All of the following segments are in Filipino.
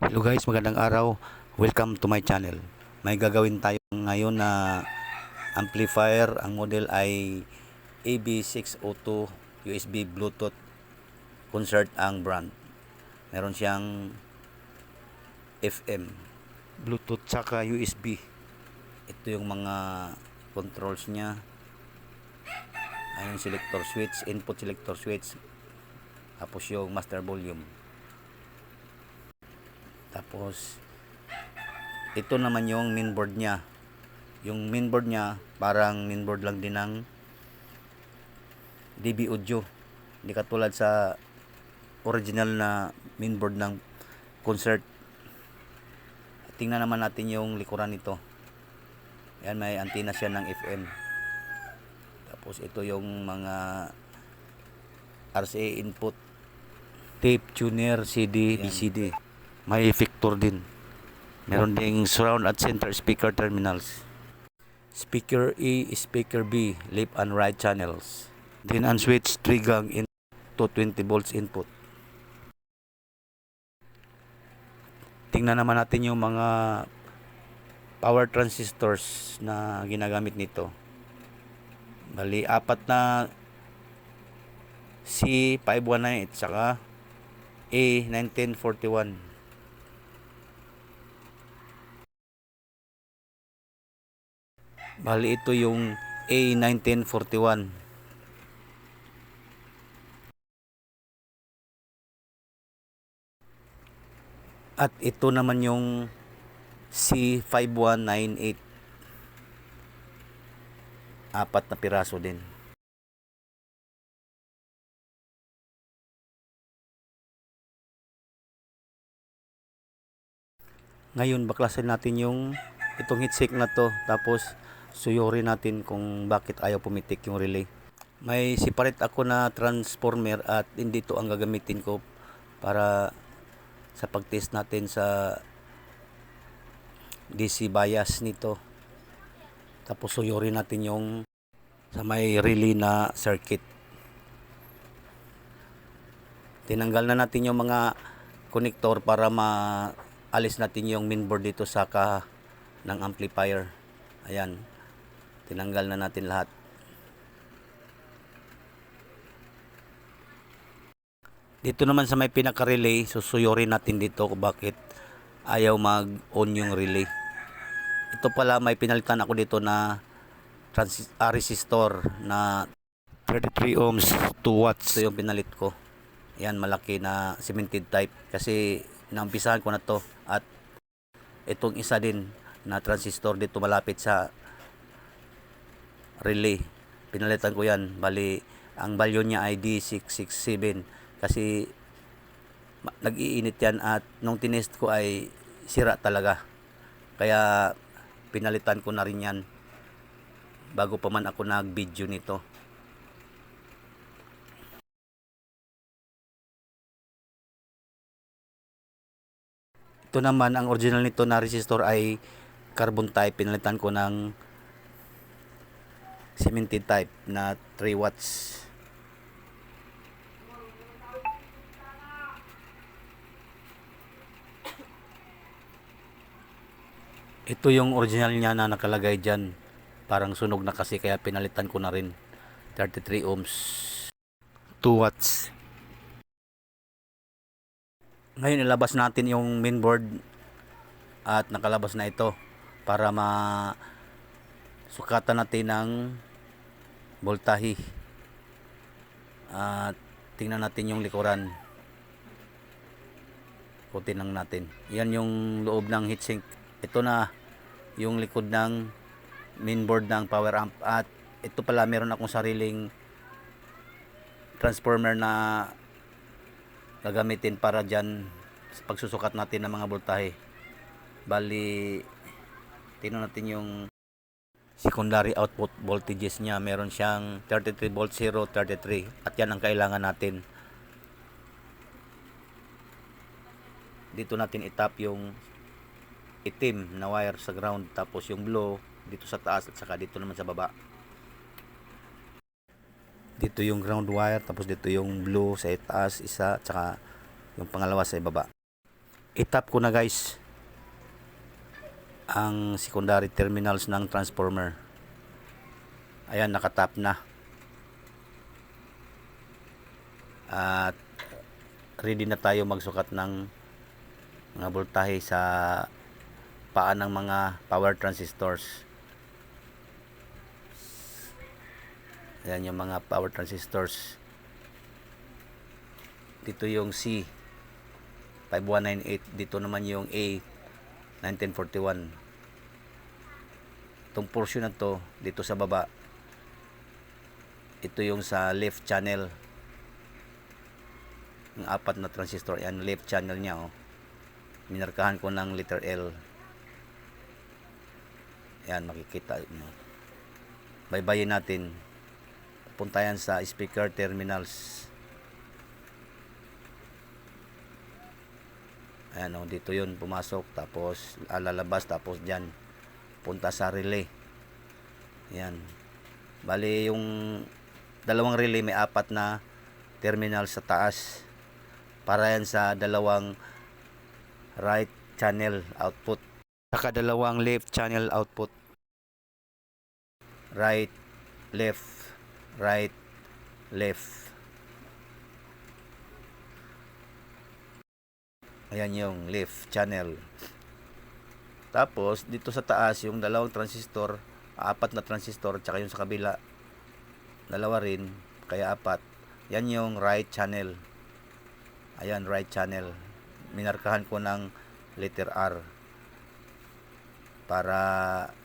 Hello guys, magandang araw. Welcome to my channel. May gagawin tayo ngayon na amplifier. Ang model ay AB602 USB Bluetooth Concert ang brand. Meron siyang FM, Bluetooth saka USB. Ito yung mga controls niya. Ayun, selector switch, input selector switch. Tapos yung master volume. Tapos ito naman yung mainboard niya. Yung mainboard niya parang mainboard lang din ng DB Audio. Hindi katulad sa original na mainboard ng concert. Tingnan naman natin yung likuran nito. Yan, may antenna siya ng FM. Tapos ito yung mga RCA input, tape tuner, CD, BCD. May effector din. Meron ding surround at center speaker terminals. Speaker A, speaker B, left and right channels. Then ang switch 3 gang in to 20 volts input. Tingnan naman natin yung mga power transistors na ginagamit nito. Bali, apat na C519 at saka A1941. Bali, ito yung A1941. At ito naman yung C5198. Apat na piraso din. Ngayon, baklasin natin yung itong heatsink na to. Tapos, suyuri natin kung bakit ayaw pumitik yung relay. May separate ako na transformer at hindi ito ang gagamitin ko para sa pag-test natin sa DC bias nito. Tapos, suyuri natin yung sa may relay na circuit. Tinanggal na natin yung mga connector para alis natin yung mainboard dito sa kaha ng amplifier. Ayan, tinanggal na natin lahat. Dito naman sa may pinaka-relay, susuyurin natin dito kung bakit ayaw mag-on yung relay. Ito pala, may pinalitan ako dito na resistor na 33 ohms 2 watts. Ito yung pinalit ko. Ayan, malaki na cemented type kasi naumpisahan ko na to. At itong isa din na transistor dito malapit sa relay, pinalitan ko yan. Bali, ang value niya ay D667 kasi nag-iinit yan at nung tinest ko ay sira talaga. Kaya pinalitan ko na rin yan bago pa man ako nag-video nito. Ito naman, ang original nito na resistor ay carbon type. Pinalitan ko ng cemented type na 3 watts. Ito yung original niya na nakalagay dyan. Parang sunog na kasi kaya pinalitan ko na rin. 33 ohms 2 watts. Ngayon ilabas natin yung mainboard at nakalabas na ito para sukatan natin ng voltahe. At tingnan natin yung likuran. Kutin lang natin. Yan yung loob ng heatsink. Ito na yung likod ng mainboard ng power amp. At ito pala, meron akong sariling transformer na gagamitin para dyan sa pagsusukat natin ng mga voltahe. Bali, tingnan natin yung secondary output voltages niya. Meron siyang 33 volt 0, 33 at yan ang kailangan natin. Dito natin itap yung itim na wire sa ground, tapos yung blue dito sa taas at saka dito naman sa baba. Dito yung ground wire, tapos dito yung blue sa itaas isa, at saka yung pangalawa sa ibaba. itap ko na guys ang secondary terminals ng transformer. Ayan, nakatap na. At ready na tayo magsukat ng mga voltahe sa paa ng mga power transistors. Ayan yung mga power transistors. Dito yung C 5198, dito naman yung A 1941. Itong portion na to dito sa baba, ito yung sa left channel, yung apat na transistor. Yan, left channel nya, oh. Minarkahan ko ng letter L. Yan, makikita nyo. Baybayin natin. Punta yan sa speaker terminals. Ayan, oh, dito yun pumasok, tapos lalabas, tapos dyan punta sa relay. Ayan, bali yung dalawang relay may apat na terminal sa taas, para yan sa dalawang right channel output, saka dalawang left channel output. Right, left, right, left. Ayan yung left channel. Tapos dito sa taas yung dalawang transistor, apat na transistor, tsaka yung sa kabila dalawa rin, kaya apat. Yan yung right channel. Ayan, right channel. Minarkahan ko ng letter R para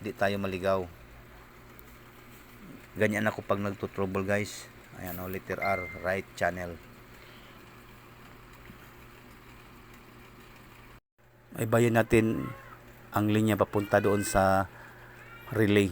di tayo maligaw. Ganyan ako pag nagtutrouble guys. Ayan, oh, letter R, right channel. Ibayin natin ang linya papunta doon sa relay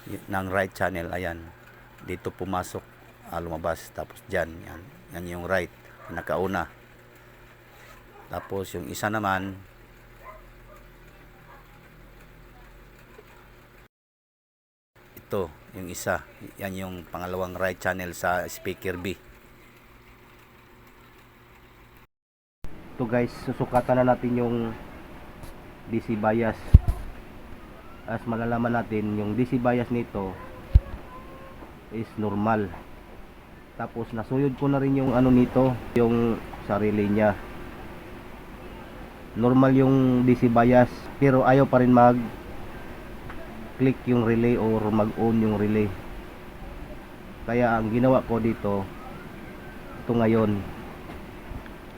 ng right channel. Ayan, dito pumasok, lumabas, tapos dyan, yan yung right, nakauna. Tapos yung isa naman, ito yung isa, yan yung pangalawang right channel sa speaker B. Ito guys, susukatan na natin yung DC bias. As malalaman natin, yung DC bias nito is normal. Tapos nasuyod ko na rin yung ano nito, yung sa relay nya. Normal yung DC bias, pero ayaw pa rin mag click yung relay or mag on yung relay. Kaya ang ginawa ko dito, ito ngayon,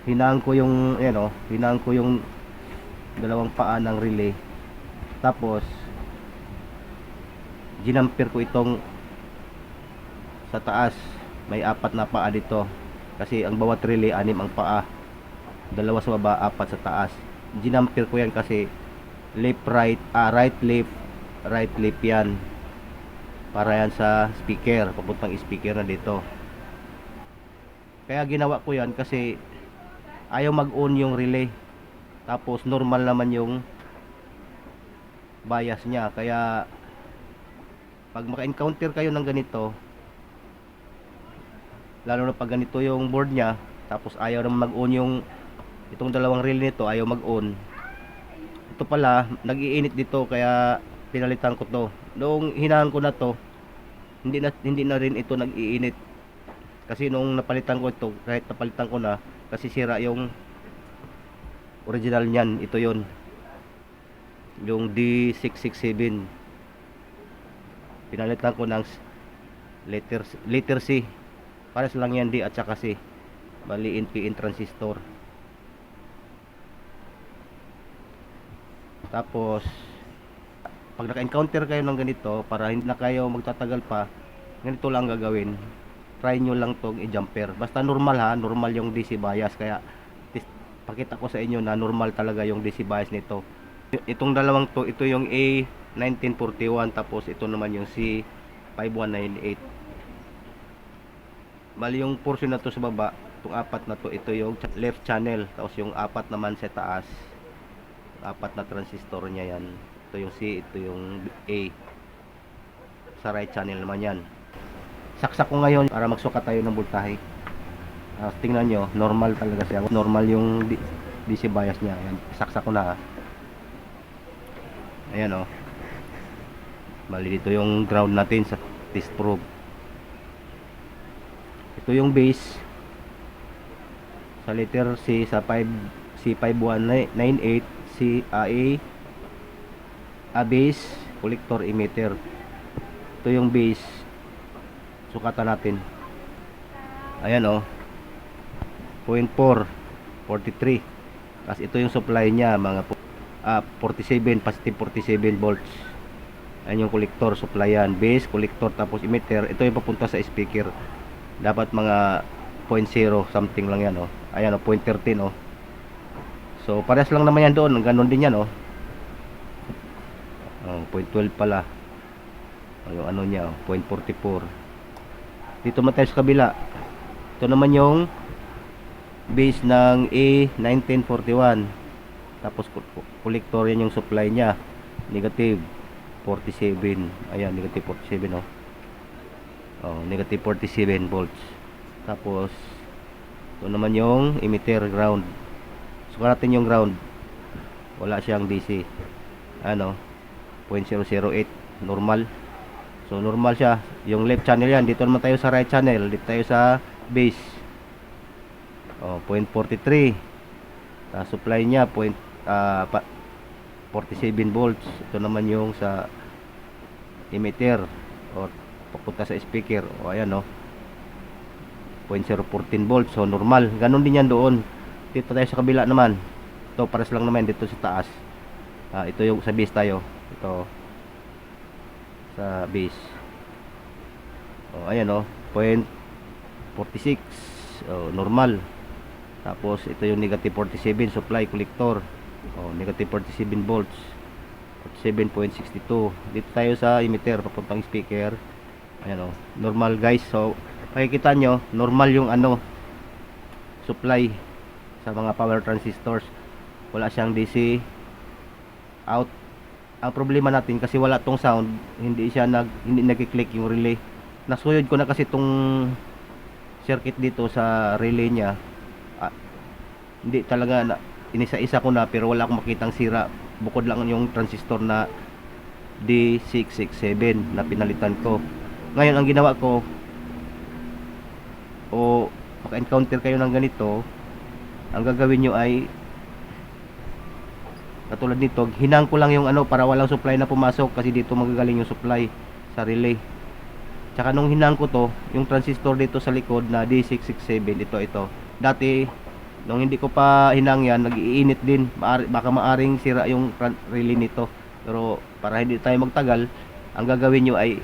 hinaan ko yung hinaan ko yung dalawang paa ng relay, tapos ginamper ko itong sa taas. May apat na paa dito kasi ang bawat relay anim ang paa, dalawa sa baba, apat sa taas. Ginamper ko yan kasi left right, right left, right left yan, para yan sa speaker, papuntang speaker na dito. Kaya ginawa ko yan kasi ayaw mag-on yung relay, tapos normal naman yung bias nya. Kaya pag maka-encounter kayo ng ganito, lalo na pag ganito yung board nya, tapos ayaw naman mag-on yung itong dalawang relay nito, ayaw mag-on. Ito pala nag-iinit dito, kaya pinalitan ko to. Noong hinaan ko na to, hindi na rin ito nag-iinit. Kasi nung napalitan ko ito, kahit napalitan ko na, kasi sira yung original niyan. Ito yon, yung D667. Pinalitan ko ng letter C. Pares lang yan, D at saka C. Bali NPN transistor. Tapos pag naka-encounter kayo ng ganito, para hindi na kayo magtatagal pa, ganito lang gagawin. Try nyo lang tong i-jumper. Basta normal ha, normal yung DC bias. Kaya pakita ko sa inyo na normal talaga yung DC bias nito. Itong dalawang to, ito yung A1941, tapos ito naman yung C5198. Bali yung portion na to sa baba, itong apat na to, ito yung left channel, tapos yung apat naman sa taas, apat na transistor nya yan. Ito yung C, ito yung A. Sa right channel naman yan. Saksak ko ngayon para magsukat tayo ng voltahe. Tingnan nyo, normal talaga siya. Normal yung DC bias niya. Ayan, saksak ko na. Ayan oh. Bali dito yung ground natin sa test probe. Ito yung base sa letter C sa 5 C5198 C A base collector emitter. Ito yung base. Sukatan natin. Ayan oh. 0.4 43. Tapos ito yung supply niya mga 47 positive 47 volts. Ayan yung collector supply yan. Base, collector, tapos emitter. Ito yung papunta sa speaker. Dapat mga 0.0 something lang yan oh. Ayan oh, 0.13 oh. So parehas lang naman yan doon. Ganon din yan oh. 0.12 pala. Yung ano niya oh, 0.44. Dito man tayo sa kabila. Ito naman yung base ng A1941. Tapos collector yan yung supply niya. Negative 47. Ayan, negative 47 oh. Oh, negative 47 volts. Tapos ito naman yung emitter ground. Sukat natin yung ground. Wala siyang DC. Ano? 0.008 normal. So normal siya. Yung left channel yan. Dito naman tayo sa right channel. Dito tayo sa base. Oh, 0.43. Supply niya 47 volts. Ito naman yung sa emitter or papunta sa speaker. O ayan o. 0.014 volts. So normal. Ganon din yan doon. Dito tayo sa kabila naman. Ito pares lang naman dito sa taas. Ito yung sa base tayo. Ito sa base. O ayan o. 0.46. O normal. Tapos ito yung negative 47 supply collector. Negative 47 volts. 7.62. Dito tayo sa emitter papuntang speaker. Ayan o. Normal guys. So makikita nyo normal yung ano supply sa mga power transistors. Wala siyang DC out. Ang problema natin kasi wala tong sound, hindi nagki-click yung relay. Nasuyod ko na kasi tong circuit dito sa relay niya. Hindi talaga na, inisa-isa ko na pero wala akong makitang sira. Bukod lang yung transistor na D667 na pinalitan ko. Ngayon ang ginawa ko, o maka-encounter kayo ng ganito, ang gagawin nyo ay katulad nito, hinang ko lang yung ano para walang supply na pumasok kasi dito magagaling yung supply sa relay. Tsaka nung hinang ko to, yung transistor dito sa likod na D667, ito. Dati, nung hindi ko pa hinang yan, nag-iinit din. Baka maaring sira yung relay nito. Pero para hindi tayo magtagal, ang gagawin nyo ay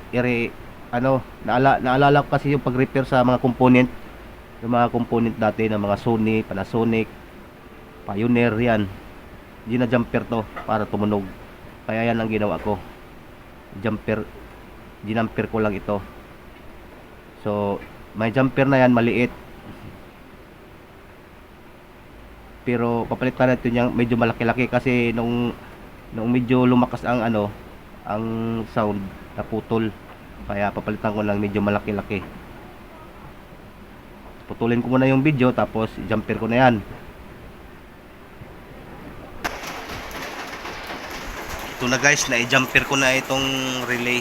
naalala ko kasi yung pag-repair sa mga component. Yung mga component dati ng mga Sony, Panasonic, Pioneer yan. Gina-jumper to para tumunog. Kaya yan ang ginawa ko. Ginamper ko lang ito. So, may jumper na yan, maliit. Pero papalitan natin yung medyo malaki-laki kasi nung medyo lumakas ang ang sound, naputol. Kaya papalitan ko lang medyo malaki-laki. Putulin ko muna yung video tapos jumper ko na yan. Ito na guys, na-jumper ko na itong relay.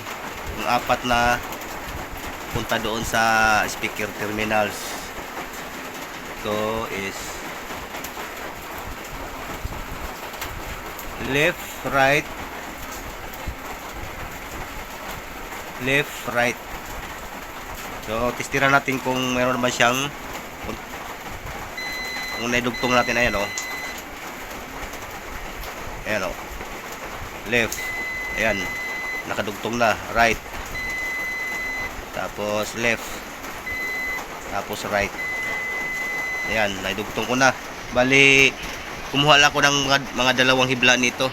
Yung apat na punta doon sa speaker terminals. Ito is left, right, left, right. So, testira natin kung meron naman siyang kung naidugtong natin. Ayan o. Ayan o. Left. Ayan. Nakadugtong na. Right. Tapos left. Tapos right. Ayan. Naidugtong ko na. Bali, kumuha lang ako ng mga dalawang hibla nito.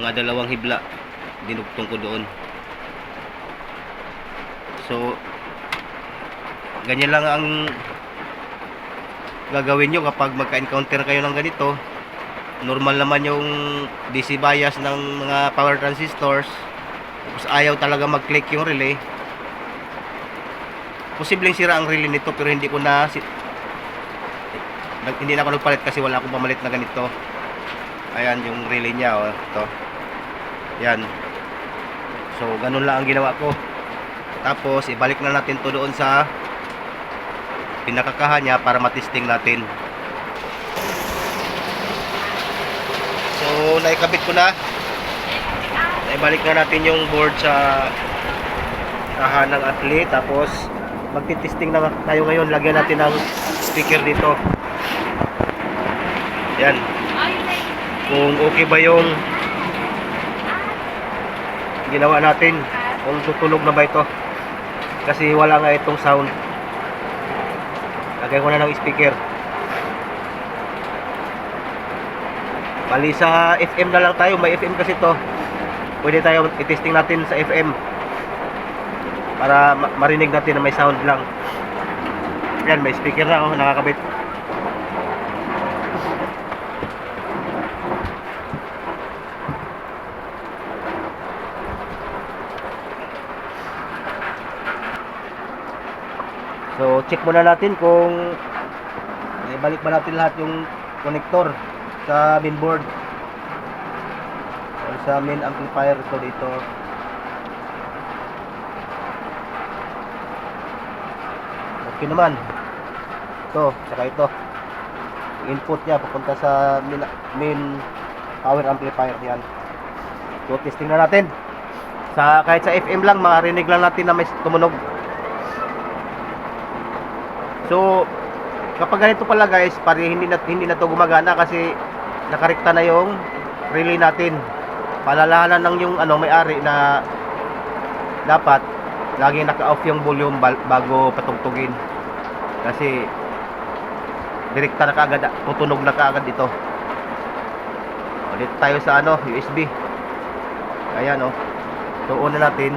Mga dalawang hibla. Dinugtong ko doon. So, ganyan lang ang gagawin nyo kapag magka-encounter kayo ng ganito. Normal naman yung DC bias ng mga power transistors. Tapos ayaw talaga mag-click yung relay. Posibleng sira ang relay nito pero hindi ko na hindi na ako nagpalit kasi wala akong pamalit na ganito. Ayan yung relay niya, oh, ito. Yan. So, ganun lang ang ginawa ko. Tapos, ibalik na natin to doon sa pinakakahan niya para matesting natin. So, naikabit ko na. Naibalik na natin yung board sa kahan ng athlete. Tapos, magtitesting na tayo ngayon. Lagyan natin ng speaker dito. Yan. Kung okay ba yung ginawa natin, kung tutunog na ba ito, kasi wala nga itong sound. Lagay ko na ng speaker. Bali sa FM na lang tayo, may FM kasi to, pwede tayo i-testing natin sa FM para marinig natin na may sound lang. Yan, may speaker na, oh, nakakabit. So, check muna natin kung ibalik ba natin lahat yung connector sa mainboard or sa main amplifier. Ito dito. Okay naman. Ito, saka ito. Input niya papunta sa main power amplifier yan. So, testing na natin. Kahit sa FM lang, marinig lang natin na may tumunog. So, kapag ganito pala guys, hindi na to gumagana kasi nakarekta na yung relay natin. Palalahanan lang yung may-ari na dapat laging naka-off yung volume bago patugtugin. Kasi direkta na kaagad, tutunog na kaagad ito. O, dito tayo sa USB. Ayan, oh. So, una natin.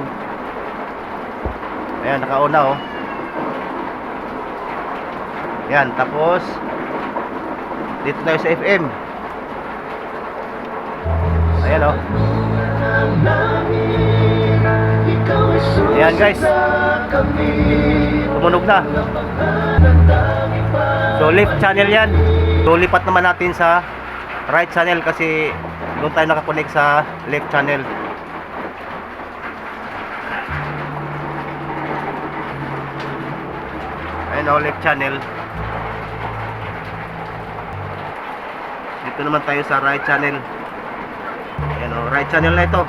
Ayan, naka-una, oh. Yan, tapos dito tayo sa FM. Ayan, oh. Ayan guys, tumunog na. So left channel yan. So lipat naman natin sa right channel kasi doon tayo nakakonect sa left channel. Ayan, oh, left channel. Dito naman tayo sa right channel. Ayan, o, right channel na ito.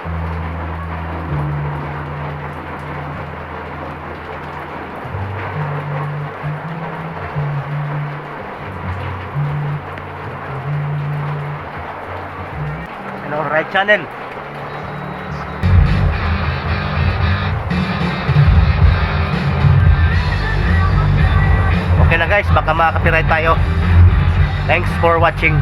Ayan, o, right channel. Okay na guys, baka makaka-copyright tayo. Thanks for watching.